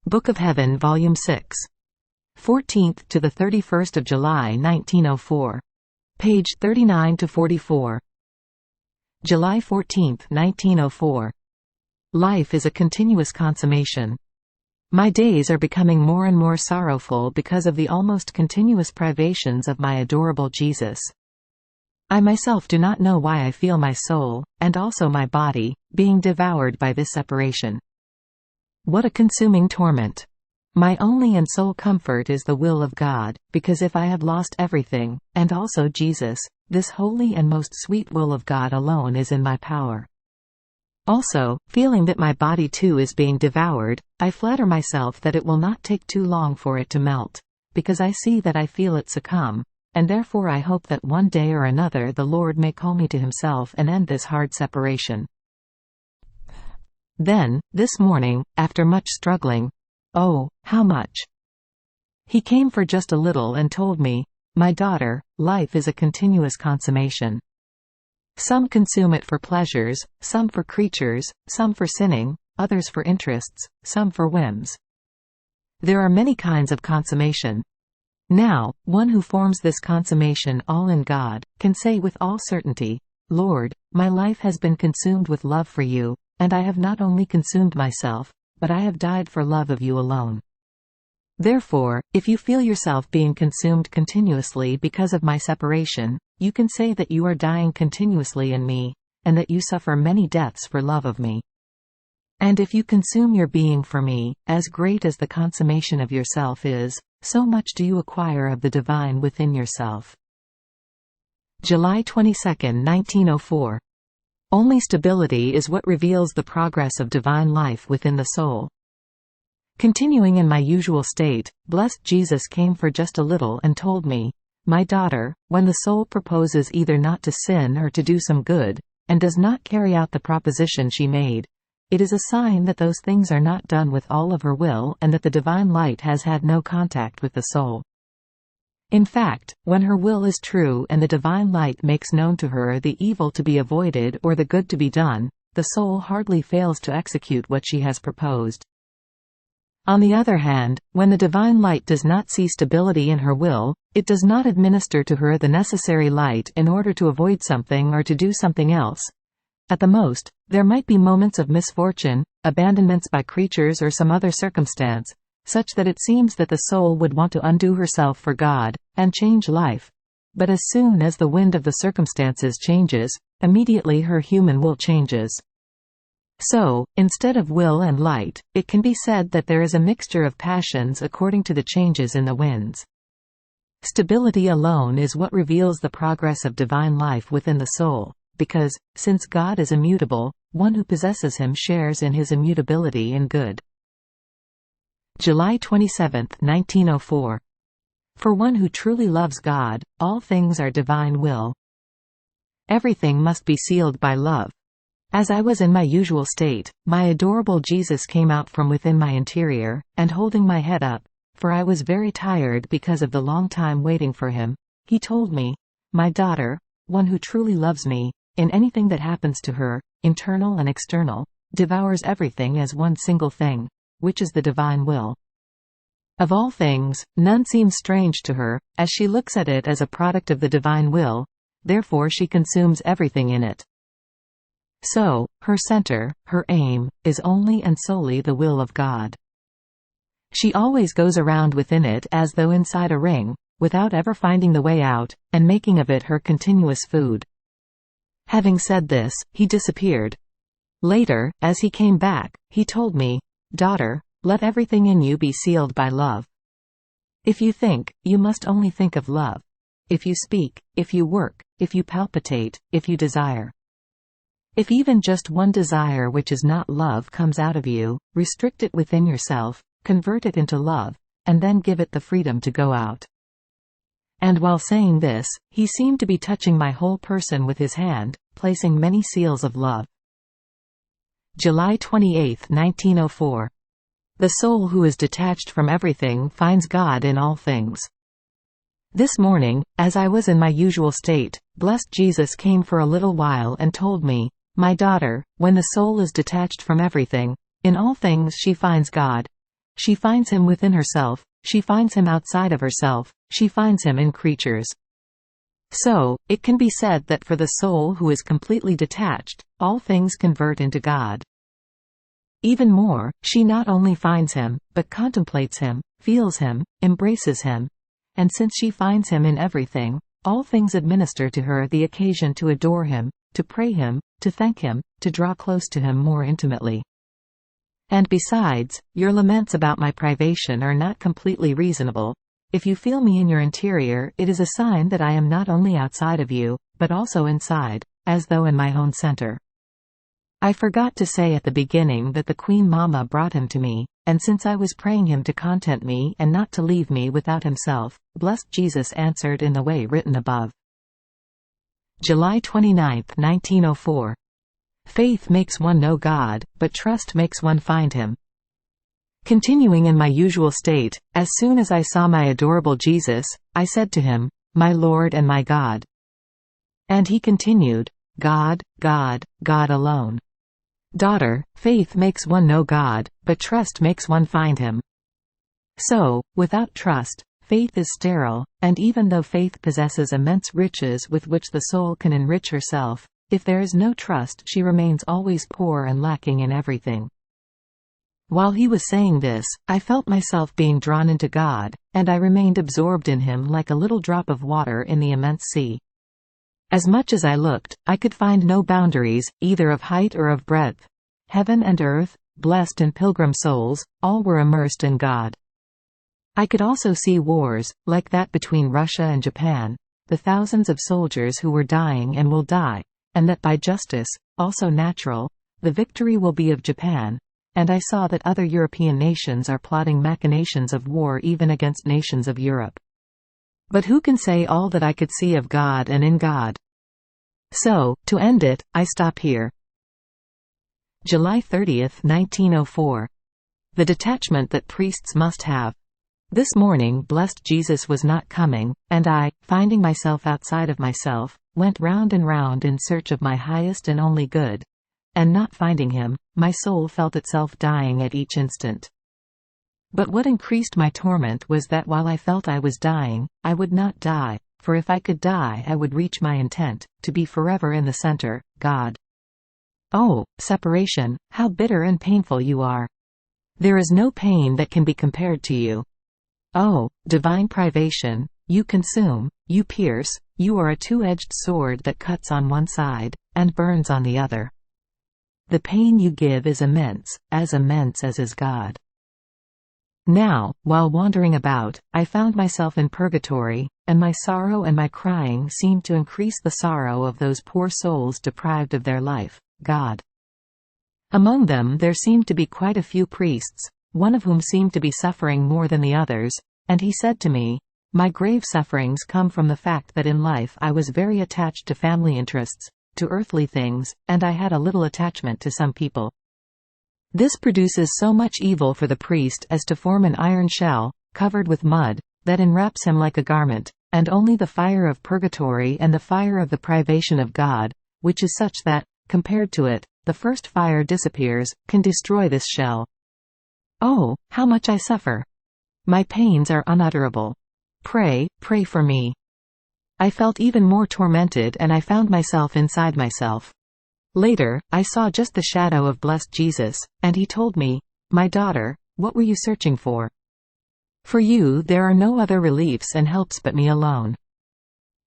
Book of Heaven, Volume 6. 14th to the 31st of July 1904. Page 39 to 44. July 14, 1904. Life is a continuous consummation. My days are becoming more and more sorrowful because of the almost continuous privations of my adorable Jesus. I myself do not know why I feel my soul, and also my body, being devoured by this separation. What a consuming torment! My only and sole comfort is the will of God, because if I have lost everything, and also Jesus, this holy and most sweet will of God alone is in my power. Also, feeling that my body too is being devoured, I flatter myself that it will not take too long for it to melt, because I see that I feel it succumb, and therefore I hope that one day or another the Lord may call me to Himself and end this hard separation. Then, this morning, after much struggling, oh, how much! He came for just a little and told me, "My daughter, life is a continuous consummation. Some consume it for pleasures, some for creatures, some for sinning, others for interests, some for whims. There are many kinds of consummation. Now, one who forms this consummation all in God, can say with all certainty, 'Lord, my life has been consumed with love for you, and I have not only consumed myself, but I have died for love of you alone.' Therefore, if you feel yourself being consumed continuously because of my separation, you can say that you are dying continuously in me, and that you suffer many deaths for love of me. And if you consume your being for me, as great as the consummation of yourself is, so much do you acquire of the divine within yourself." July 22, 1904. Only stability is what reveals the progress of divine life within the soul. Continuing in my usual state, blessed Jesus came for just a little and told me, "My daughter, when the soul proposes either not to sin or to do some good, and does not carry out the proposition she made, it is a sign that those things are not done with all of her will and that the divine light has had no contact with the soul. In fact, when her will is true and the divine light makes known to her the evil to be avoided or the good to be done, the soul hardly fails to execute what she has proposed. On the other hand, when the divine light does not see stability in her will, it does not administer to her the necessary light in order to avoid something or to do something else. At the most, there might be moments of misfortune, abandonments by creatures or some other circumstance, such that it seems that the soul would want to undo herself for God, and change life. But as soon as the wind of the circumstances changes, immediately her human will changes. So, instead of will and light, it can be said that there is a mixture of passions according to the changes in the winds. Stability alone is what reveals the progress of divine life within the soul, because, since God is immutable, one who possesses Him shares in His immutability in good. July 27, 1904. For one who truly loves God, all things are divine will. Everything must be sealed by love. As I was in my usual state, my adorable Jesus came out from within my interior, and holding my head up, for I was very tired because of the long time waiting for Him, He told me, "My daughter, one who truly loves me, in anything that happens to her, internal and external, devours everything as one single thing, which is the divine will. Of all things, none seems strange to her, as she looks at it as a product of the divine will, therefore she consumes everything in it. So, her center, her aim, is only and solely the will of God. She always goes around within it as though inside a ring, without ever finding the way out, and making of it her continuous food." Having said this, he disappeared. Later, as he came back, he told me, "Daughter, let everything in you be sealed by love. If you think, you must only think of love. If you speak, if you work, if you palpitate, if you desire. If even just one desire which is not love comes out of you, restrict it within yourself, convert it into love, and then give it the freedom to go out." And while saying this, he seemed to be touching my whole person with his hand, placing many seals of love. July 28, 1904. The soul who is detached from everything finds God in all things. This morning, as I was in my usual state, blessed Jesus came for a little while and told me, "My daughter, when the soul is detached from everything, in all things she finds God, She finds him within herself, she finds him outside of herself, she finds him in creatures. So, it can be said that for the soul who is completely detached, all things convert into God. Even more, she not only finds him, but contemplates him, feels him, embraces him, and since she finds him in everything, all things administer to her the occasion to adore him, to pray him, to thank him, to draw close to him more intimately. And besides, your laments about my privation are not completely reasonable. If you feel me in your interior, it is a sign that I am not only outside of you, but also inside, as though in my own center. I forgot to say at the beginning that the Queen Mama brought him to me, and since I was praying him to content me and not to leave me without himself, blessed Jesus answered in the way written above. July 29, 1904. Faith makes one know God, but trust makes one find him. Continuing in my usual state, as soon as I saw my adorable Jesus, I said to him, "My Lord and my God." And he continued, "God, God, God alone. Daughter, faith makes one know God, but trust makes one find him." So, without trust, faith is sterile, and even though faith possesses immense riches with which the soul can enrich herself, if there is no trust she remains always poor and lacking in everything. While he was saying this, I felt myself being drawn into God, and I remained absorbed in him like a little drop of water in the immense sea. As much as I looked, I could find no boundaries, either of height or of breadth. Heaven and earth, blessed and pilgrim souls, all were immersed in God. I could also see wars, like that between Russia and Japan, the thousands of soldiers who were dying and will die, and that by justice, also natural, the victory will be of Japan, and I saw that other European nations are plotting machinations of war even against nations of Europe. But who can say all that I could see of God and in God? So, to end it, I stop here. July 30, 1904. The detachment that priests must have. This morning blessed Jesus was not coming, and I, finding myself outside of myself, went round and round in search of my highest and only good, and not finding him, my soul felt itself dying at each instant. But what increased my torment was that while I felt I was dying, I would not die, for if I could die I would reach my intent, to be forever in the center, God. Oh, separation, how bitter and painful you are! There is no pain that can be compared to you. Oh, divine privation, you consume, you pierce, you are a two-edged sword that cuts on one side, and burns on the other. The pain you give is immense as is God. Now, while wandering about, I found myself in purgatory, and my sorrow and my crying seemed to increase the sorrow of those poor souls deprived of their life, God. Among them there seemed to be quite a few priests, one of whom seemed to be suffering more than the others, and he said to me, "My grave sufferings come from the fact that in life I was very attached to family interests, to earthly things, and I had a little attachment to some people. This produces so much evil for the priest as to form an iron shell, covered with mud, that enwraps him like a garment, and only the fire of purgatory and the fire of the privation of God, which is such that, compared to it, the first fire disappears, can destroy this shell. Oh, how much I suffer! My pains are unutterable. Pray, pray for me." I felt even more tormented and I found myself inside myself. Later, I saw just the shadow of blessed Jesus, and he told me, "My daughter, what were you searching for? For you there are no other reliefs and helps but me alone."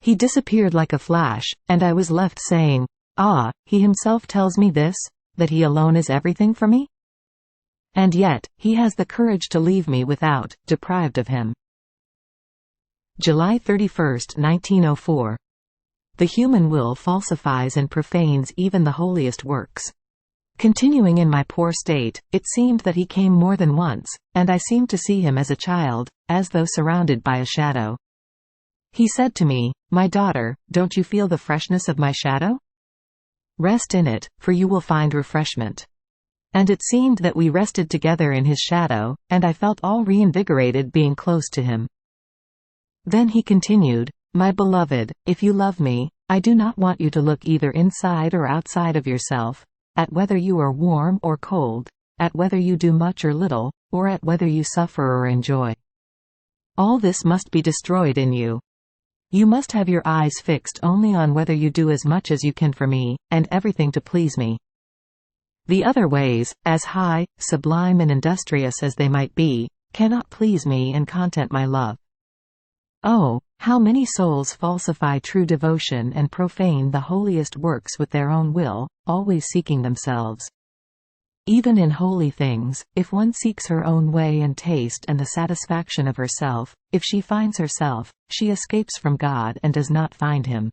He disappeared like a flash, and I was left saying, "Ah, he himself tells me this, that he alone is everything for me? And yet, he has the courage to leave me without, deprived of him." July 31, 1904. The human will falsifies and profanes even the holiest works. Continuing in my poor state, it seemed that he came more than once, and I seemed to see him as a child, as though surrounded by a shadow. He said to me, "My daughter, don't you feel the freshness of my shadow? Rest in it, for you will find refreshment." And it seemed that we rested together in his shadow, and I felt all reinvigorated being close to him. Then he continued, "My beloved, if you love me, I do not want you to look either inside or outside of yourself, at whether you are warm or cold, at whether you do much or little, or at whether you suffer or enjoy. All this must be destroyed in you. You must have your eyes fixed only on whether you do as much as you can for me, and everything to please me. The other ways, as high, sublime and industrious as they might be, cannot please me and content my love. Oh, how many souls falsify true devotion and profane the holiest works with their own will, always seeking themselves. Even in holy things, if one seeks her own way and taste and the satisfaction of herself, if she finds herself, she escapes from God and does not find Him.